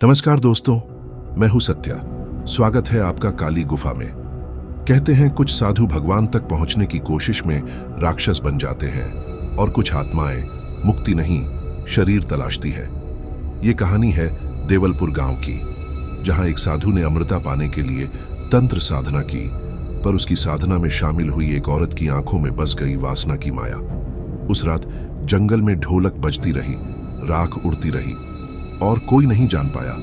नमस्कार दोस्तों, मैं हूं सत्या। स्वागत है आपका काली गुफा में। कहते हैं कुछ साधु भगवान तक पहुंचने की कोशिश में राक्षस बन जाते हैं और कुछ आत्माएं मुक्ति नहीं, शरीर तलाशती है। ये कहानी है देवलपुर गांव की, जहां एक साधु ने अमृता पाने के लिए तंत्र साधना की, पर उसकी साधना में शामिल हुई एक औरत की आंखों में बस गई वासना की माया। उस रात जंगल में ढोलक बजती रही, राख उड़ती रही और कोई नहीं जान पाया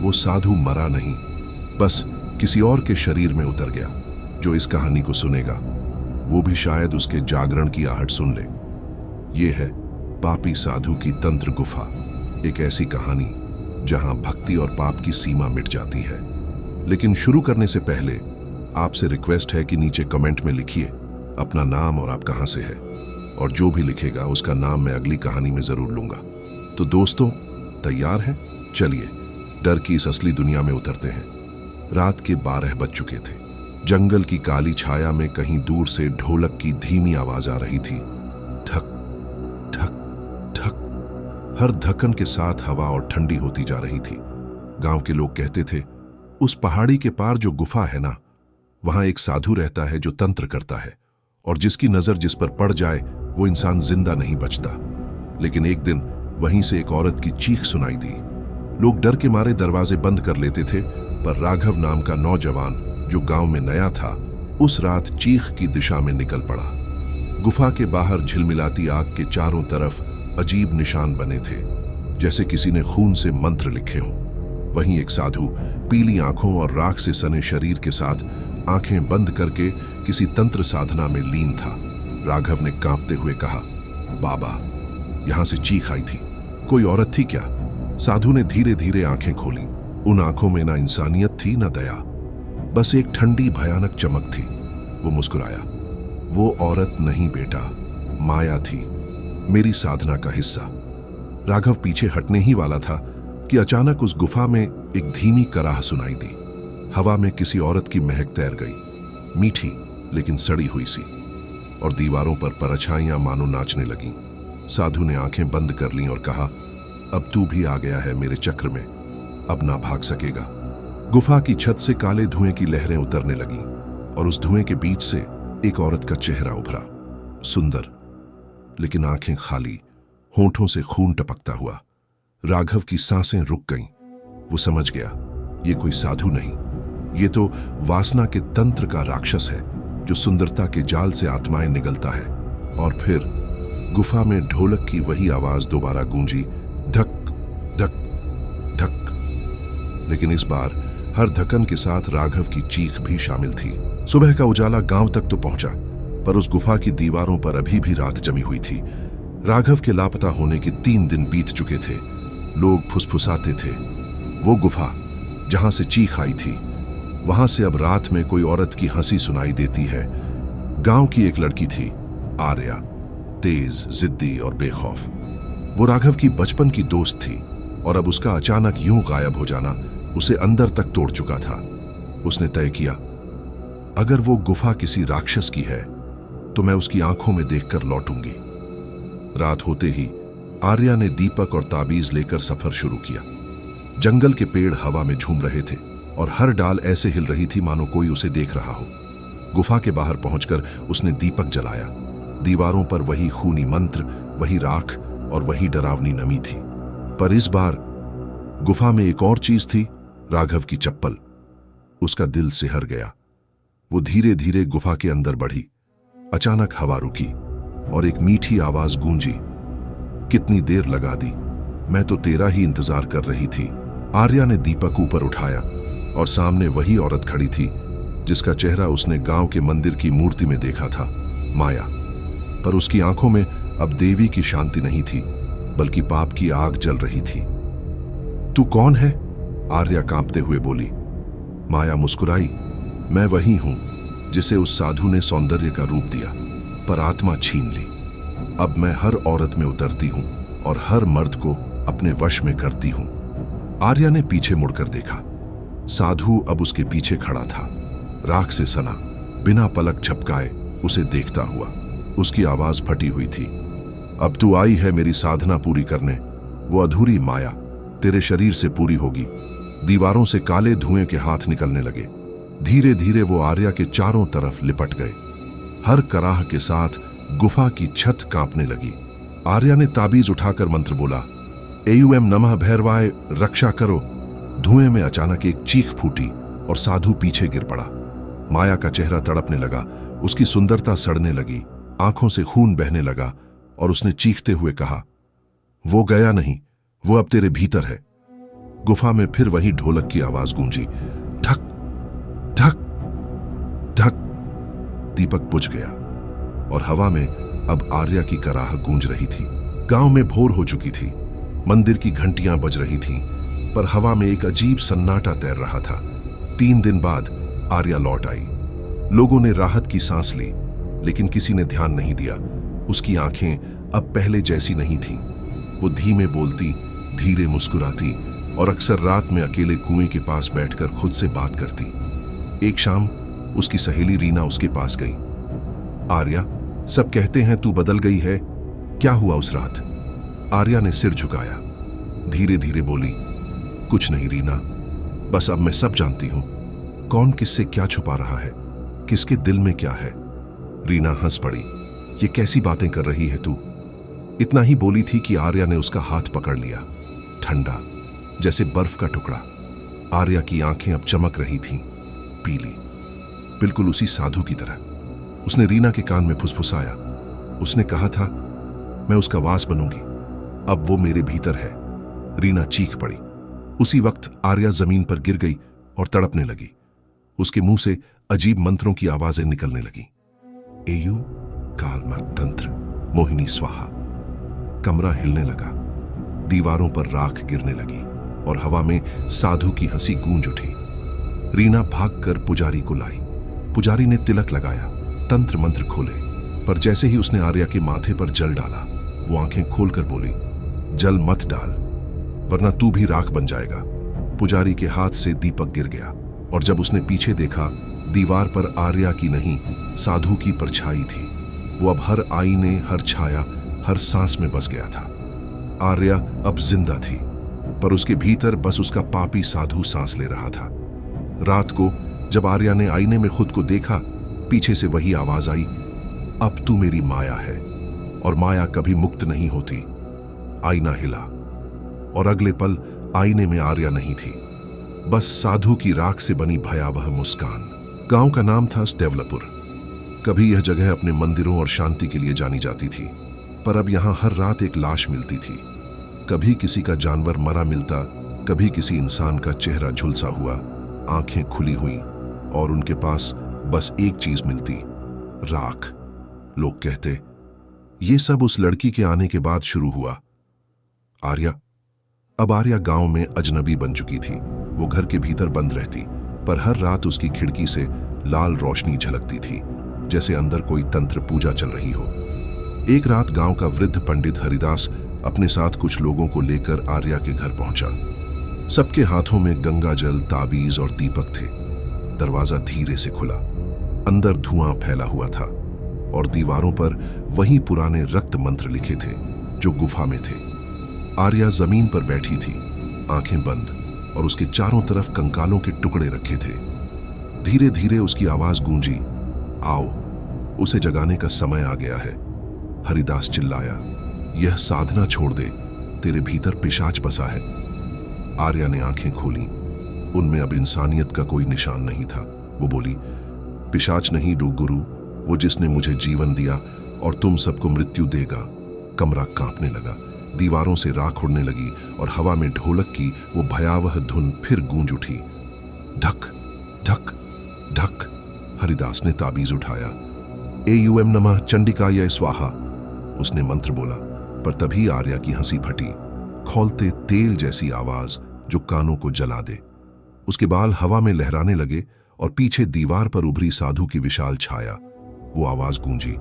वो साधु मरा नहीं, बस किसी और के शरीर में उतर गया। जो इस कहानी को सुनेगा वो भी शायद उसके जागरण की आहट सुन ले। ये है पापी साधु की तंत्र गुफा, एक ऐसी कहानी जहां भक्ति और पाप की सीमा मिट जाती है। लेकिन शुरू करने से पहले आपसे रिक्वेस्ट है कि नीचे कमेंट में लिखिए अपना नाम और आप कहां से है, और जो भी लिखेगा उसका नाम मैं अगली कहानी में जरूर लूंगा। तो दोस्तों, तैयार हैं? चलिए डर की इस असली दुनिया में उतरते हैं। रात के 12 बज चुके थे। जंगल की काली छाया में कहीं दूर से ढोलक की धीमी आवाज आ रही थी। ठक ठक ठक। हर धक्कन के साथ हवा और ठंडी होती जा रही थी। गांव के लोग कहते थे, उस पहाड़ी के पार जो गुफा है ना, वहां एक साधु रहता है जो तंत्र करता है, और जिसकी नजर जिस पर पड़ जाए वो इंसान जिंदा नहीं बचता। लेकिन एक दिन वहीं से एक औरत की चीख सुनाई दी। लोग डर के मारे दरवाजे बंद कर लेते थे, पर राघव नाम का नौजवान जो गांव में नया था, उस रात चीख की दिशा में निकल पड़ा। गुफा के बाहर झिलमिलाती आग के चारों तरफ अजीब निशान बने थे, जैसे किसी ने खून से मंत्र लिखे हों। वहीं एक साधु पीली आंखों और राख से सने शरीर के साथ आंखें बंद करके किसी तंत्र साधना में लीन था। राघव ने कांपते हुए कहा, बाबा, यहां से चीख आई थी, कोई औरत थी क्या? साधु ने धीरे धीरे आंखें खोली। उन आंखों में ना इंसानियत थी ना दया, बस एक ठंडी भयानक चमक थी। वो मुस्कुराया। वो औरत नहीं बेटा, माया थी, मेरी साधना का हिस्सा। राघव पीछे हटने ही वाला था कि अचानक उस गुफा में एक धीमी कराह सुनाई दी। हवा में किसी औरत की महक तैर गई, मीठी लेकिन सड़ी हुई सी, और दीवारों पर परछाइयां मानो नाचने लगीं। साधु ने आंखें बंद कर लीं और कहा, अब तू भी आ गया है मेरे चक्र में, अब ना भाग सकेगा। गुफा की छत से काले धुएं की लहरें उतरने लगीं, और उस धुएं के बीच से एक औरत का चेहरा उभरा। सुंदर, लेकिन आंखें खाली, होंठों से खून टपकता हुआ। राघव की सांसें रुक गईं। वो समझ गया, ये कोई साधु नहीं, ये तो वासना के तंत्र का राक्षस है, जो सुंदरता के जाल से आत्माएं निगलता है। और फिर गुफा में ढोलक की वही आवाज दोबारा गूंजी, धक धक धक। लेकिन इस बार हर धक्कन के साथ राघव की चीख भी शामिल थी। सुबह का उजाला गांव तक तो पहुंचा, पर उस गुफा की दीवारों पर अभी भी रात जमी हुई थी। राघव के लापता होने के 3 दिन बीत चुके थे। लोग फुसफुसाते थे, वो गुफा जहां से चीख आई थी, वहां से अब रात में कोई औरत की हंसी सुनाई देती है। गांव की एक लड़की थी, आर्या, तेज, जिद्दी और बेखौफ। वो राघव की बचपन की दोस्त थी, और अब उसका अचानक यूं गायब हो जाना उसे अंदर तक तोड़ चुका था। उसने तय किया, अगर वो गुफा किसी राक्षस की है तो मैं उसकी आंखों में देखकर लौटूंगी। रात होते ही आर्या ने दीपक और ताबीज लेकर सफर शुरू किया। जंगल के पेड़ हवा में झूम रहे थे, और हर डाल ऐसे हिल रही थी मानो कोई उसे देख रहा हो। गुफा के बाहर पहुंचकर उसने दीपक जलाया। दीवारों पर वही खूनी मंत्र, वही राख और वही डरावनी नमी थी। पर इस बार गुफा में एक और चीज थी, राघव की चप्पल। उसका दिल सिहर गया। वो धीरे धीरे गुफा के अंदर बढ़ी। अचानक हवा रुकी और एक मीठी आवाज गूंजी, कितनी देर लगा दी, मैं तो तेरा ही इंतजार कर रही थी। आर्या ने दीपक ऊपर उठाया, और सामने वही औरत खड़ी थी जिसका चेहरा उसने गांव के मंदिर की मूर्ति में देखा था, माया। पर उसकी आंखों में अब देवी की शांति नहीं थी, बल्कि पाप की आग जल रही थी। तू कौन है? आर्या कांपते हुए बोली। माया मुस्कुराई, मैं वही हूं जिसे उस साधु ने सौंदर्य का रूप दिया, पर आत्मा छीन ली। अब मैं हर औरत में उतरती हूं और हर मर्द को अपने वश में करती हूं। आर्या ने पीछे मुड़कर देखा। साधु अब उसके पीछे खड़ा था, राख से सना, बिना पलक झपकाए उसे देखता हुआ। उसकी आवाज फटी हुई थी, अब तू आई है मेरी साधना पूरी करने, वो अधूरी माया तेरे शरीर से पूरी होगी। दीवारों से काले धुएं के हाथ निकलने लगे। धीरे धीरे वो आर्या के चारों तरफ लिपट गए। हर कराह के साथ गुफा की छत कांपने लगी। आर्या ने ताबीज उठाकर मंत्र बोला, एयूएम नमः भैरवाय रक्षा करो। धुएं में अचानक एक चीख फूटी और साधु पीछे गिर पड़ा। माया का चेहरा तड़पने लगा, उसकी सुंदरता सड़ने लगी, आंखों से खून बहने लगा और उसने चीखते हुए कहा, वो गया नहीं, वो अब तेरे भीतर है। गुफा में फिर वही ढोलक की आवाज गूंजी, ठक ठक ठक। दीपक बुझ गया और हवा में अब आर्या की कराह गूंज रही थी। गांव में भोर हो चुकी थी, मंदिर की घंटियां बज रही थीं, पर हवा में एक अजीब सन्नाटा तैर रहा था। 3 दिन बाद आर्या लौट आई। लोगों ने राहत की सांस ली, लेकिन किसी ने ध्यान नहीं दिया। उसकी आंखें अब पहले जैसी नहीं थीं। वो धीमे बोलती, धीरे मुस्कुराती और अक्सर रात में अकेले कुएं के पास बैठकर खुद से बात करती। एक शाम उसकी सहेली रीना उसके पास गई। आर्या, सब कहते हैं तू बदल गई है, क्या हुआ उस रात? आर्या ने सिर झुकाया, धीरे धीरे बोली, कुछ नहीं रीना, बस अब मैं सब जानती हूं। कौन किससे क्या छुपा रहा है, किसके दिल में क्या है। रीना हंस पड़ी, ये कैसी बातें कर रही है तू? इतना ही बोली थी कि आर्या ने उसका हाथ पकड़ लिया, ठंडा जैसे बर्फ का टुकड़ा। आर्या की आंखें अब चमक रही थीं, पीली, बिल्कुल उसी साधु की तरह। उसने रीना के कान में फुसफुसाया, उसने कहा था, मैं उसका वास बनूंगी, अब वो मेरे भीतर है। रीना चीख पड़ी। उसी वक्त आर्या जमीन पर गिर गई और तड़पने लगी। उसके मुंह से अजीब मंत्रों की आवाजें निकलने लगी। एयू कालमर्क तंत्र मोहिनी स्वाहा। कमरा हिलने लगा, दीवारों पर राख गिरने लगी और हवा में साधु की हंसी गूंज उठी। रीना भागकर पुजारी को लाई। पुजारी ने तिलक लगाया, तंत्र मंत्र खोले, पर जैसे ही उसने आर्या के माथे पर जल डाला, वो आंखें खोलकर बोली, जल मत डाल वरना तू भी राख बन जाएगा। पुजारी के हाथ से दीपक गिर गया और जब उसने पीछे देखा, दीवार पर आर्या की नहीं, साधु की परछाई थी। वो अब हर आईने, हर छाया, हर सांस में बस गया था। आर्या अब जिंदा थी, पर उसके भीतर बस उसका पापी साधु सांस ले रहा था। रात को जब आर्या ने आईने में खुद को देखा, पीछे से वही आवाज आई, अब तू मेरी माया है, और माया कभी मुक्त नहीं होती। आईना हिला और अगले पल आईने में आर्या नहीं थी, बस साधु की राख से बनी भयावह मुस्कान। गांव का नाम था स्टेवलापुर। कभी यह जगह अपने मंदिरों और शांति के लिए जानी जाती थी, पर अब यहां हर रात एक लाश मिलती थी। कभी किसी का जानवर मरा मिलता, कभी किसी इंसान का चेहरा झुलसा हुआ, आंखें खुली हुई, और उनके पास बस एक चीज मिलती, राख। लोग कहते, ये सब उस लड़की के आने के बाद शुरू हुआ। आर्या। अब आर्या गांव में अजनबी बन चुकी थी। वो घर के भीतर बंद रहती, पर हर रात उसकी खिड़की से लाल रोशनी झलकती थी, जैसे अंदर कोई तंत्र पूजा चल रही हो। एक रात गांव का वृद्ध पंडित हरिदास अपने साथ कुछ लोगों को लेकर आर्या के घर पहुंचा। सबके हाथों में गंगा जल, ताबीज और दीपक थे। दरवाजा धीरे से खुला। अंदर धुआं फैला हुआ था और दीवारों पर वही पुराने रक्त मंत्र लिखे थे जो गुफा में थे। आर्या जमीन पर बैठी थी, आंखें बंद, और उसके चारों तरफ कंकालों के टुकड़े रखे थे। धीरे धीरे उसकी आवाज गूंजी, आओ, उसे जगाने का समय आ गया है। हरिदास चिल्लाया, यह साधना छोड़ दे, तेरे भीतर पिशाच बसा है। आर्या ने आंखें खोली। उनमें अब इंसानियत का कोई निशान नहीं था। वो बोली, पिशाच नहीं गुरु, वो जिसने मुझे जीवन दिया और तुम सबको मृत्यु देगा। कमरा कांपने लगा, दीवारों से राख उड़ने लगी और हवा में ढोलक की वो भयावह धुन फिर गूंज उठी। ढक ढक ढक। हरिदास ने ताबीज उठाया। एयूएम नमः चंडिकाय स्वाहा, उसने मंत्र बोला, पर तभी आर्या की हंसी फटी, खौलते तेल जैसी आवाज जो कानों को जला दे। उसके बाल हवा में लहराने लगे और पीछे दीवार पर उभरी साधु की विशाल छाया। वो आवाज गूंजी,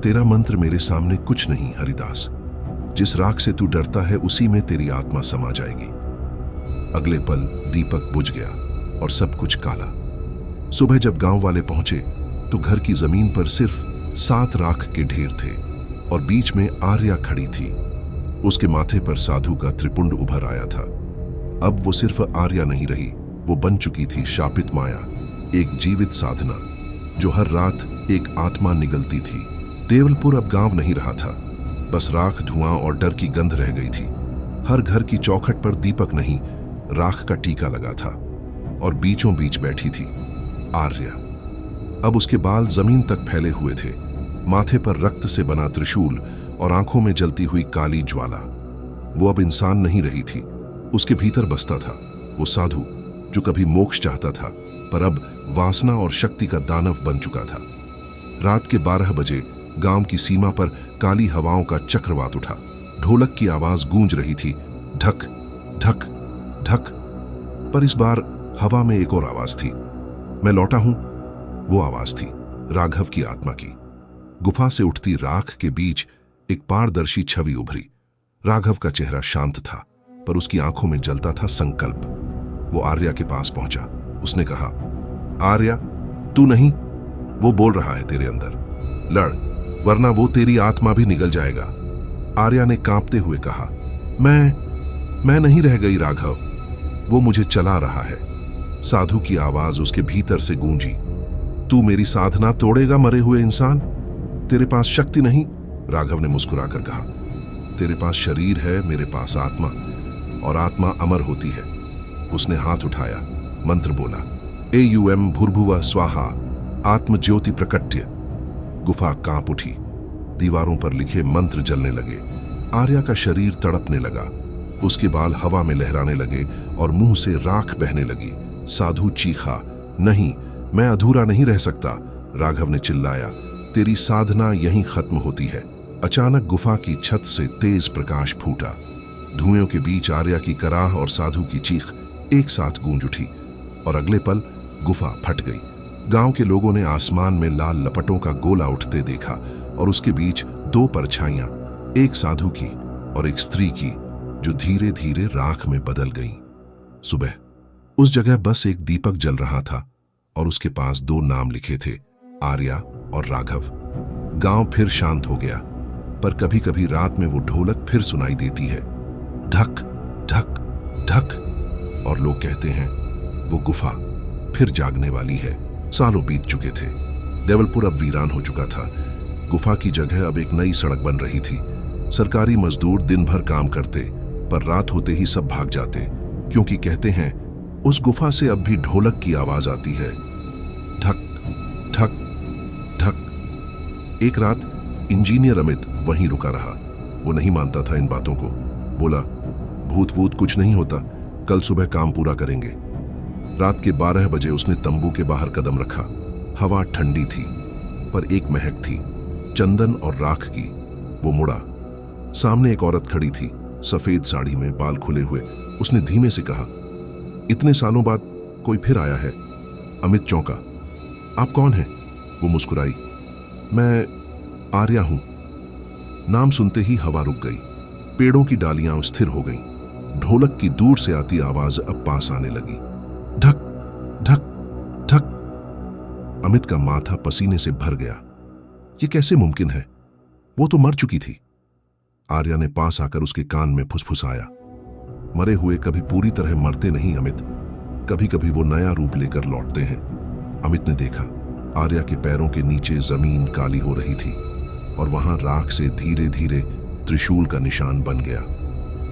तेरा मंत्र मेरे सामने कुछ नहीं हरिदास। जिस राख से तू डरता है उसी में तेरी आत्मा समा जाएगी। अगले पल दीपक बुझ गया और सब कुछ काला। सुबह जब गांव वाले पहुंचे तो घर की जमीन पर सिर्फ 7 राख के ढेर थे और बीच में आर्या खड़ी थी। उसके माथे पर साधु का त्रिपुंड उभर आया था। अब वो सिर्फ आर्या नहीं रही, वो बन चुकी थी शापित माया, एक जीवित साधना जो हर रात एक आत्मा निगलती थी। देवलपुर अब गांव नहीं रहा था, बस राख, धुआं और डर की गंध रह गई थी। हर घर की चौखट पर दीपक नहीं, राख का टीका लगा था और बीचों बीच बैठी थी आर्या। अब उसके बाल जमीन तक फैले हुए थे, माथे पर रक्त से बना त्रिशूल और आंखों में जलती हुई काली ज्वाला। वो अब इंसान नहीं रही थी, उसके भीतर बसता था वो साधु जो कभी मोक्ष चाहता था पर अब वासना और शक्ति का दानव बन चुका था। रात के 12 बजे गांव की सीमा पर काली हवाओं का चक्रवात उठा। ढोलक की आवाज गूंज रही थी, ढक ढक ढक। पर इस बार हवा में एक और आवाज थी। मैं लौटा हूं, वो आवाज थी राघव की आत्मा की। गुफा से उठती राख के बीच एक पारदर्शी छवि उभरी। राघव का चेहरा शांत था पर उसकी आंखों में जलता था संकल्प। वो आर्या के पास पहुंचा। उसने कहा, आर्या तू नहीं, वो बोल रहा है तेरे अंदर, लड़ वरना वो तेरी आत्मा भी निगल जाएगा। आर्या ने कांपते हुए कहा, मैं नहीं रह गई राघव, वो मुझे चला रहा है। साधु की आवाज उसके भीतर से गूंजी, तू मेरी साधना तोड़ेगा मरे हुए इंसान? तेरे पास शक्ति नहीं, राघव ने मुस्कुराकर कहा, तेरे पास शरीर है, मेरे पास आत्मा, और आत्मा अमर होती है। उसने हाथ उठाया, मंत्र बोला, एयुएम भूर्भुवः स्वाहा, आत्म ज्योति प्रकट्य। गुफा कांप उठी, दीवारों पर लिखे मंत्र जलने लगे। आर्या का शरीर तड़पने लगा, उसके बाल हवा में लहराने लगे और मुंह से राख बहने लगी। साधु चीखा, नहीं, मैं अधूरा नहीं रह सकता। राघव ने चिल्लाया, तेरी साधना यहीं खत्म होती है। अचानक गुफा की छत से तेज प्रकाश फूटा। धुएं के बीच आर्या की कराह और साधु की चीख एक साथ गूंज उठी और अगले पल गुफा फट गई। गांव के लोगों ने आसमान में लाल लपटों का गोला उठते देखा और उसके बीच 2 परछाइयां, एक साधु की और एक स्त्री की, जो धीरे धीरे राख में बदल गईं। सुबह उस जगह बस एक दीपक जल रहा था और उसके पास 2 नाम लिखे थे, आर्या और राघव। गांव फिर शांत हो गया, पर कभी कभी रात में वो ढोलक फिर सुनाई देती है, ढक ढक ढक, और लोग कहते हैं वो गुफा फिर जागने वाली है। सालों बीत चुके थे, देवलपुर अब वीरान हो चुका था। गुफा की जगह अब एक नई सड़क बन रही थी। सरकारी मजदूर दिन भर काम करते, पर रात होते ही सब भाग जाते, क्योंकि कहते हैं उस गुफा से अब भी ढोलक की आवाज आती है, ढक ढक ढक। एक रात इंजीनियर अमित वहीं रुका रहा। वो नहीं मानता था इन बातों को। बोला, भूत वूत कुछ नहीं होता, कल सुबह काम पूरा करेंगे। रात के 12 बजे उसने तंबू के बाहर कदम रखा। हवा ठंडी थी, पर एक महक थी, चंदन और राख की। वो मुड़ा, सामने एक औरत खड़ी थी, सफेद साड़ी में, बाल खुले हुए। उसने धीमे से कहा, इतने सालों बाद कोई फिर आया है। अमित चौंका, आप कौन हैं? वो मुस्कुराई, मैं आर्या हूं। नाम सुनते ही हवा रुक गई, पेड़ों की डालियां स्थिर हो गईं। ढोलक की दूर से आती आवाज अब पास आने लगी, ढक ढक ढक। अमित का माथा पसीने से भर गया। ये कैसे मुमकिन है? वो तो मर चुकी थी। आर्या ने पास आकर उसके कान में फुसफुसाया, मरे हुए कभी पूरी तरह मरते नहीं अमित, कभी कभी वो नया रूप लेकर लौटते हैं। अमित ने देखा, आर्या के पैरों के नीचे जमीन काली हो रही थी और वहां राख से धीरे धीरे त्रिशूल का निशान बन गया।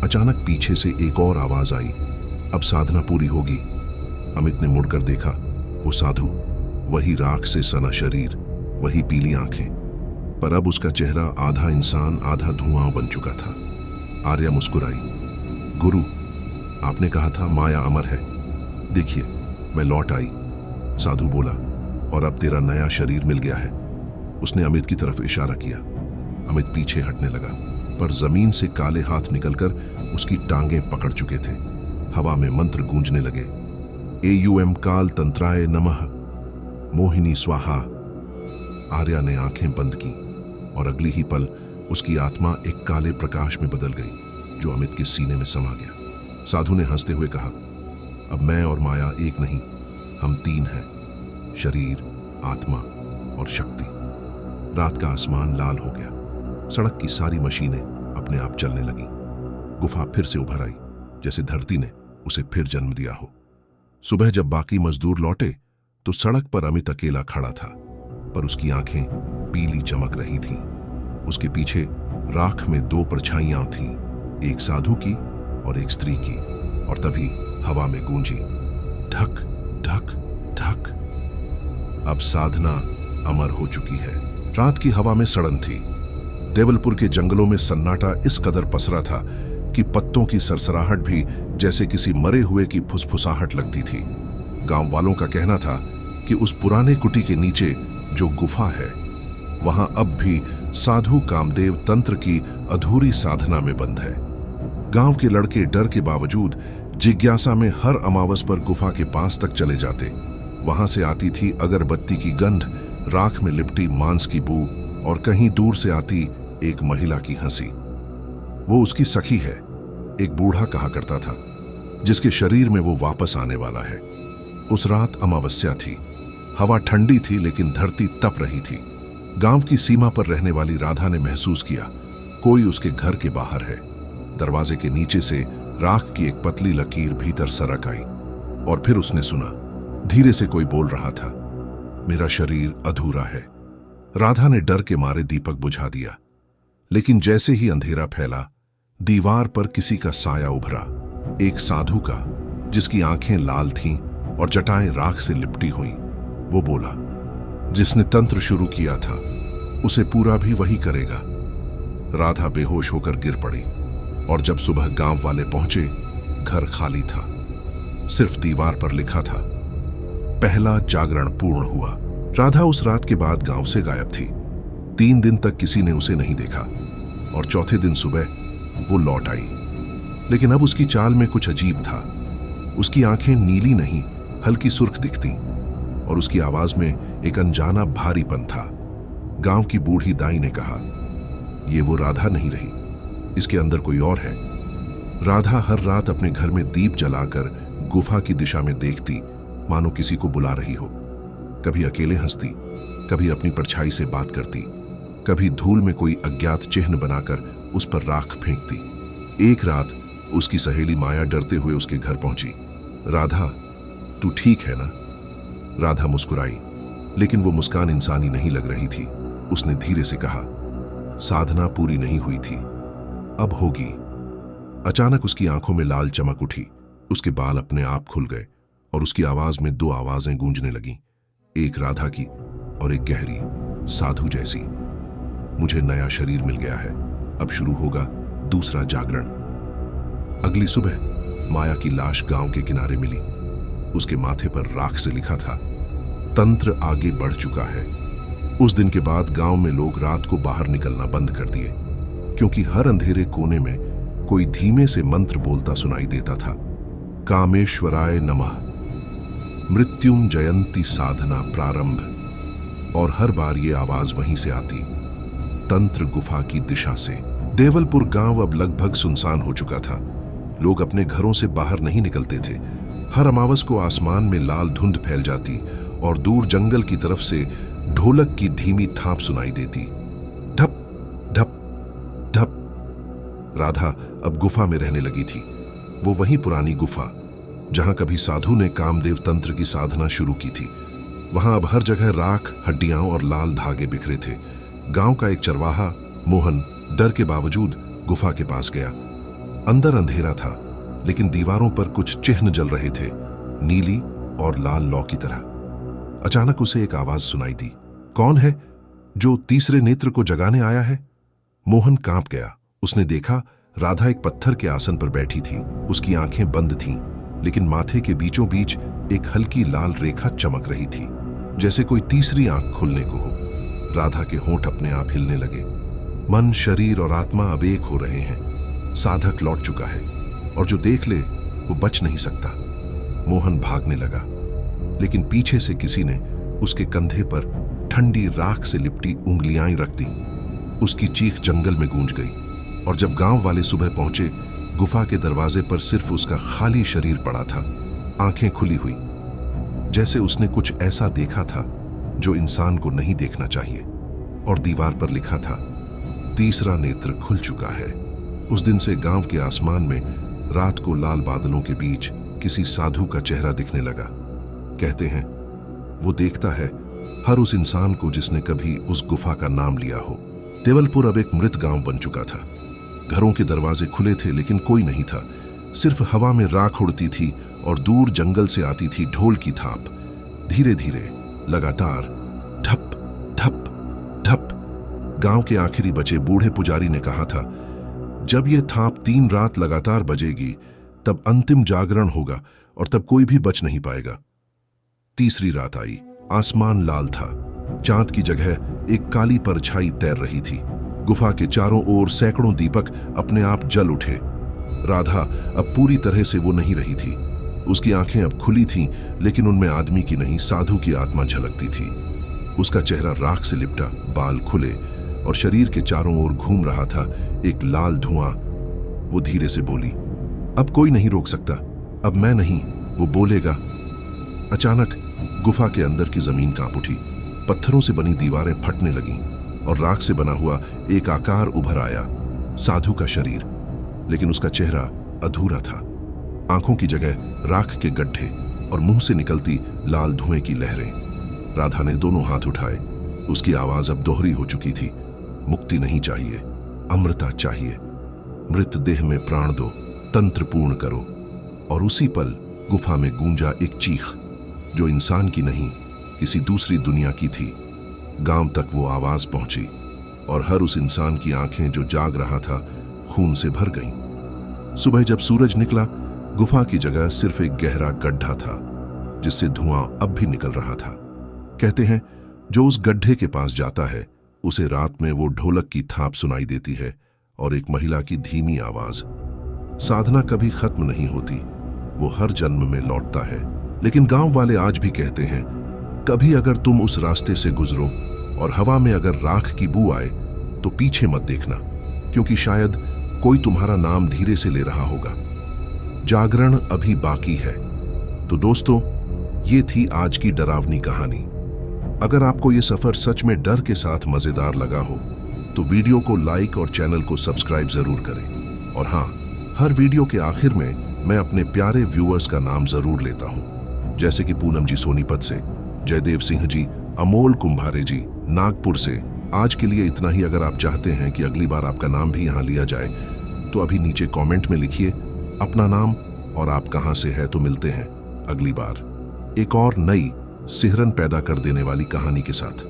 अचानक पीछे से एक और आवाज आई, अब साधना पूरी होगी। अमित ने मुड़कर देखा, वो साधु, वही राख से सना शरीर, वही पीली आंखें, पर अब उसका चेहरा आधा इंसान आधा धुआं बन चुका था। आर्या मुस्कुराई, गुरु, आपने कहा था माया अमर है, देखिए मैं लौट आई। साधु बोला, और अब तेरा नया शरीर मिल गया है। उसने अमित की तरफ इशारा किया। अमित पीछे हटने लगा, पर जमीन से काले हाथ निकलकर उसकी टांगें पकड़ चुके थे। हवा में मंत्र गूंजने लगे, एयुएम काल तंत्राय नमः, मोहिनी स्वाहा। आर्या ने आंखें बंद की और अगली ही पल उसकी आत्मा एक काले प्रकाश में बदल गई, जो अमित के सीने में समा गया। साधु ने हंसते हुए कहा, अब मैं और माया एक नहीं, हम 3 हैं, शरीर, आत्मा और शक्ति। रात का आसमान लाल हो गया, सड़क की सारी मशीनें अपने आप चलने लगी। गुफा फिर से उभर आई, जैसे धरती ने उसे फिर जन्म दिया हो। सुबह जब बाकी मजदूर लौटे तो सड़क पर अमित अकेला खड़ा था, पर उसकी आंखें पीली चमक रही थीं। उसके पीछे राख में दो परछाइयां थीं, एक साधु की और एक स्त्री की। और तभी हवा में गूंजी ढक ढक ढक। अब साधना अमर हो चुकी है। रात की हवा में सड़न थी। देवलपुर के जंगलों में सन्नाटा इस कदर पसरा था कि पत्तों की सरसराहट भी जैसे किसी मरे हुए की फुसफुसाहट लगती थी। गांव वालों का कहना था कि उस पुराने कुटी के नीचे जो गुफा है, वहां अब भी साधु कामदेव तंत्र की अधूरी साधना में बंद है। गांव के लड़के डर के बावजूद जिज्ञासा में हर अमावस पर गुफा के पास तक चले जाते। वहां से आती थी अगरबत्ती की गंध, राख में लिपटी मांस की बू और कहीं दूर से आती एक महिला की हंसी। वो उसकी सखी है, एक बूढ़ा कहा करता था, जिसके शरीर में वो वापस आने वाला है। उस रात अमावस्या थी। हवा ठंडी थी लेकिन धरती तप रही थी। गांव की सीमा पर रहने वाली राधा ने महसूस किया कोई उसके घर के बाहर है। दरवाजे के नीचे से राख की एक पतली लकीर भीतर सरक आई और फिर उसने सुना, धीरे से कोई बोल रहा था, मेरा शरीर अधूरा है। राधा ने डर के मारे दीपक बुझा दिया, लेकिन जैसे ही अंधेरा फैला, दीवार पर किसी का साया उभरा, एक साधु का, जिसकी आंखें लाल थीं और जटाएं राख से लिपटी हुईं। वो बोला, जिसने तंत्र शुरू किया था उसे पूरा भी वही करेगा। राधा बेहोश होकर गिर पड़ी और जब सुबह गांव वाले पहुंचे, घर खाली था। सिर्फ दीवार पर लिखा था, पहला जागरण पूर्ण हुआ। राधा उस रात के बाद गांव से गायब थी। 3 दिन तक किसी ने उसे नहीं देखा और चौथे दिन सुबह वो लौट आई। लेकिन अब उसकी चाल में कुछ अजीब था। उसकी आंखें नीली नहीं, हल्की सुर्ख दिखती और उसकी आवाज में एक अनजाना भारीपन था। गांव की बूढ़ी दाई ने कहा, ये वो राधा नहीं रही, इसके अंदर कोई और है। राधा हर रात अपने घर में दीप जलाकर गुफा की दिशा में देखती, मानो किसी को बुला रही हो। कभी अकेले हंसती, कभी अपनी परछाई से बात करती, कभी धूल में कोई अज्ञात चिन्ह बनाकर उस पर राख फेंकती। एक रात उसकी सहेली माया डरते हुए उसके घर पहुंची। राधा, तू ठीक है ना? राधा मुस्कुराई, लेकिन वो मुस्कान इंसानी नहीं लग रही थी। उसने धीरे से कहा, साधना पूरी नहीं हुई थी, अब होगी। अचानक उसकी आंखों में लाल चमक उठी, उसके बाल अपने आप खुल गए और उसकी आवाज में 2 आवाजें गूंजने लगीं, एक राधा की और एक गहरी, साधु जैसी। मुझे नया शरीर मिल गया है, अब शुरू होगा दूसरा जागरण। अगली सुबह माया की लाश गांव के किनारे मिली। उसके माथे पर राख से लिखा था, तंत्र आगे बढ़ चुका है। उस दिन के बाद गांव में लोग रात को बाहर निकलना बंद कर दिए, क्योंकि हर अंधेरे कोने में कोई धीमे से मंत्र बोलता सुनाई देता था, कामेश्वराय नमः, मृत्युम जयंती साधना प्रारंभ। और हर बार ये आवाज वहीं से आती, तंत्र गुफा की दिशा से। देवलपुर गांव अब लगभग सुनसान हो चुका था। लोग अपने घरों से बाहर नहीं निकलते थे। हर अमावस को आसमान में लाल धुंध फैल जाती और दूर जंगल की तरफ से ढोलक की धीमी थाप सुनाई देती, ढप ढप ढप। राधा अब गुफा में रहने लगी थी। वो वही पुरानी गुफा जहां कभी साधु ने कामदेव तंत्र की साधना शुरू की थी। वहां अब हर जगह राख, हड्डियां और लाल धागे बिखरे थे। गांव का एक चरवाहा मोहन डर के बावजूद गुफा के पास गया। अंदर अंधेरा था, लेकिन दीवारों पर कुछ चिन्ह जल रहे थे, नीली और लाल लौ की तरह। अचानक उसे एक आवाज सुनाई दी, कौन है जो तीसरे नेत्र को जगाने आया है? मोहन कांप गया। उसने देखा राधा एक पत्थर के आसन पर बैठी थी। उसकी आंखें बंद थीं, लेकिन माथे के बीचों बीच एक हल्की लाल रेखा चमक रही थी, जैसे कोई तीसरी आंख खुलने को हो। राधा के होंठ अपने आप हिलने लगे। मन, शरीर और आत्मा अब एक हो रहे हैं। साधक लौट चुका है और जो देख ले वो बच नहीं सकता। मोहन भागने लगा, लेकिन पीछे से किसी ने उसके कंधे पर ठंडी राख से लिपटी उंगलियां रख दी। उसकी चीख जंगल में गूंज गई और जब गांव वाले सुबह पहुंचे, गुफा के दरवाजे पर सिर्फ उसका खाली शरीर पड़ा था, आंखें खुली हुई, जैसे उसने कुछ ऐसा देखा था जो इंसान को नहीं देखना चाहिए। और दीवार पर लिखा था, तीसरा नेत्र खुल चुका है। उस दिन से गांव के आसमान में रात को लाल बादलों के बीच किसी साधु का चेहरा दिखने लगा। कहते हैं वो देखता है हर उस इंसान को जिसने कभी उस गुफा का नाम लिया हो। देवलपुर अब एक मृत गांव बन चुका था। घरों के दरवाजे खुले थे लेकिन कोई नहीं था। सिर्फ हवा में राख उड़ती थी और दूर जंगल से आती थी ढोल की थाप। धीरे धीरे, लगातार, ठप ठप ठप। गांव के आखिरी बचे बूढ़े पुजारी ने कहा था, जब ये थाप 3 रात लगातार बजेगी तब अंतिम जागरण होगा और तब कोई भी बच नहीं पाएगा। तीसरी रात आई। आसमान लाल था। चांद की जगह एक काली परछाई तैर रही थी। गुफा के चारों ओर सैकड़ों दीपक अपने आप जल उठे। राधा अब पूरी तरह से वो नहीं रही थी। उसकी आंखें अब खुली थीं, लेकिन उनमें आदमी की नहीं, साधु की आत्मा झलकती थी। उसका चेहरा राख से लिपटा, बाल खुले और शरीर के चारों ओर घूम रहा था एक लाल धुआं। वो धीरे से बोली, अब कोई नहीं रोक सकता, अब मैं नहीं, वो बोलेगा। अचानक गुफा के अंदर की जमीन कांप उठी। पत्थरों से बनी दीवारें फटने लगीं और राख से बना हुआ एक आकार उभर आया, साधु का शरीर। लेकिन उसका चेहरा अधूरा था। आंखों की जगह राख के गड्ढे और मुंह से निकलती लाल धुएं की लहरें। राधा ने दोनों हाथ उठाए। उसकी आवाज अब दोहरी हो चुकी थी। मुक्ति नहीं चाहिए, अमृता चाहिए। मृत देह में प्राण दो, तंत्र पूर्ण करो। और उसी पल गुफा में गूंजा एक चीख, जो इंसान की नहीं, किसी दूसरी दुनिया की थी। गांव तक वो आवाज पहुंची और हर उस इंसान की आंखें जो जाग रहा था खून से भर गईं। सुबह जब सूरज निकला, गुफा की जगह सिर्फ एक गहरा गड्ढा था जिससे धुआं अब भी निकल रहा था। कहते हैं जो उस गड्ढे के पास जाता है उसे रात में वो ढोलक की थाप सुनाई देती है और एक महिला की धीमी आवाज। साधना कभी खत्म नहीं होती, वो हर जन्म में लौटता है। लेकिन गांव वाले आज भी कहते हैं, कभी अगर तुम उस रास्ते से गुजरो और हवा में अगर राख की बू आए तो पीछे मत देखना, क्योंकि शायद कोई तुम्हारा नाम धीरे से ले रहा होगा। जागरण अभी बाकी है। तो दोस्तों, ये थी आज की डरावनी कहानी। अगर आपको ये सफर सच में डर के साथ मजेदार लगा हो तो वीडियो को लाइक और चैनल को सब्सक्राइब जरूर करें। और हाँ, हर वीडियो के आखिर में मैं अपने प्यारे व्यूअर्स का नाम जरूर लेता हूं, जैसे कि पूनम जी सोनीपत से, जयदेव सिंह जी, अमोल कुंभारे जी नागपुर से। आज के लिए इतना ही। अगर आप चाहते हैं कि अगली बार आपका नाम भी यहाँ लिया जाए तो अभी नीचे कमेंट में लिखिए अपना नाम और आप कहाँ से है। तो मिलते हैं अगली बार एक और नई सिहरन पैदा कर देने वाली कहानी के साथ।